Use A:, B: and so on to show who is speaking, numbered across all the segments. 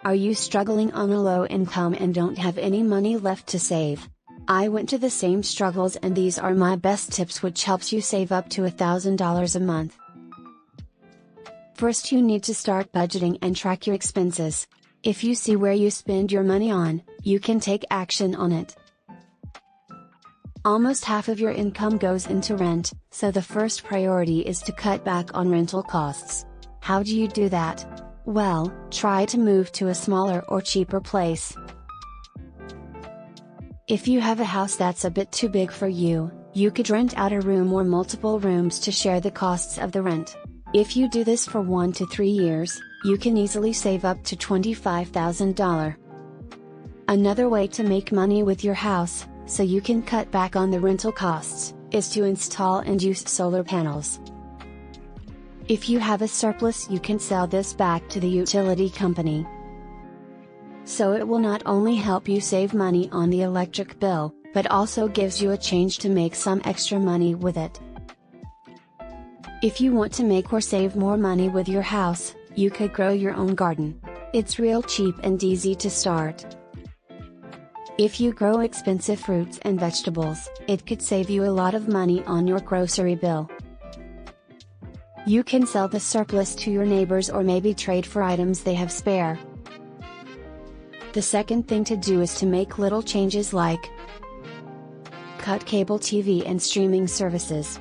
A: Are you struggling on a low income and don't have any money left to save? I went to the same struggles, and these are my best tips which helps you save up to $1,000 a month. First, you need to start budgeting and track your expenses. If you see where you spend your money on, you can take action on it. Almost half of your income goes into rent, so the first priority is to cut back on rental costs. How do you do that? Well, try to move to a smaller or cheaper place. If you have a house that's a bit too big for you, you could rent out a room or multiple rooms to share the costs of the rent. If you do this for 1 to 3 years, you can easily save up to $25,000. Another way to make money with your house, so you can cut back on the rental costs, is to install and use solar panels. If you have a surplus, you can sell this back to the utility company. So it will not only help you save money on the electric bill, but also gives you a change to make some extra money with it. If you want to make or save more money with your house, you could grow your own garden. It's real cheap and easy to start. If you grow expensive fruits and vegetables, it could save you a lot of money on your grocery bill. You can sell the surplus to your neighbors or maybe trade for items they have spare. The second thing to do is to make little changes like cut cable TV and streaming services,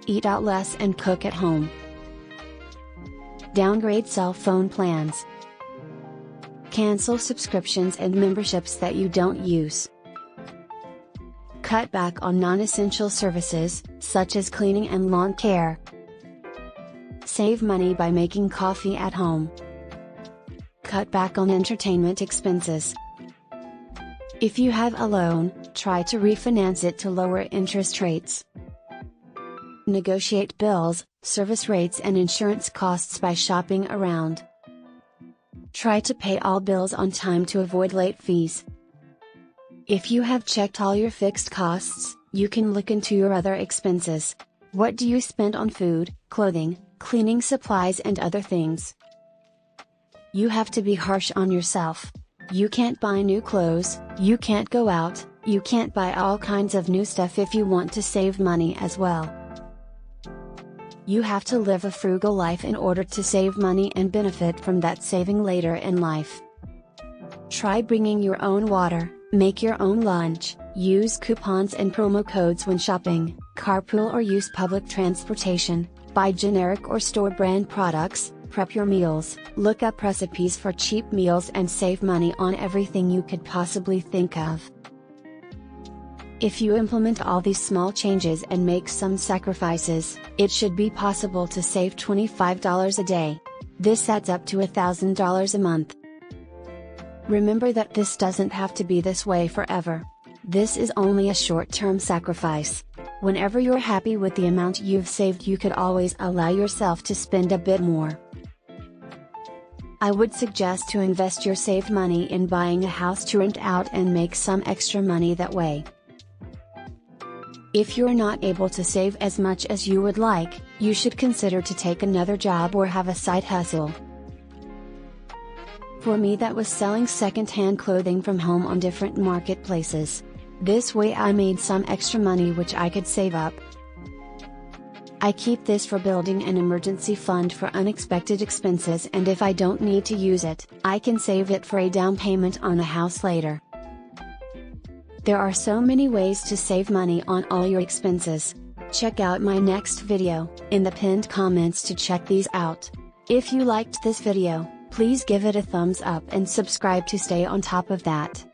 A: eat out less and cook at home, downgrade cell phone plans, cancel subscriptions and memberships that you don't use, cut back on non-essential services, such as cleaning and lawn care, save money by making coffee at home, cut back on entertainment expenses. If you have a loan, try to refinance it to lower interest rates. Negotiate bills, service rates and insurance costs by shopping around. Try to pay all bills on time to avoid late fees. If you have checked all your fixed costs, you can look into your other expenses. What do you spend on food, clothing, cleaning supplies and other things? You have to be harsh on yourself. You can't buy new clothes, you can't go out, you can't buy all kinds of new stuff if you want to save money as well. You have to live a frugal life in order to save money and benefit from that saving later in life. Try bringing your own water, make your own lunch, use coupons and promo codes when shopping, carpool or use public transportation, buy generic or store brand products, prep your meals, look up recipes for cheap meals and save money on everything you could possibly think of. If you implement all these small changes and make some sacrifices, it should be possible to save $25 a day. This adds up to $1,000 a month. Remember that this doesn't have to be this way forever. This is only a short-term sacrifice. Whenever you're happy with the amount you've saved, you could always allow yourself to spend a bit more. I would suggest to invest your saved money in buying a house to rent out and make some extra money that way. If you're not able to save as much as you would like, you should consider to take another job or have a side hustle. For me, that was selling second-hand clothing from home on different marketplaces. This way I made some extra money which I could save up. I keep this for building an emergency fund for unexpected expenses, and if I don't need to use it, I can save it for a down payment on a house later. There are so many ways to save money on all your expenses. Check out my next video, in the pinned comments, to check these out. If you liked this video, please give it a thumbs up and subscribe to stay on top of that.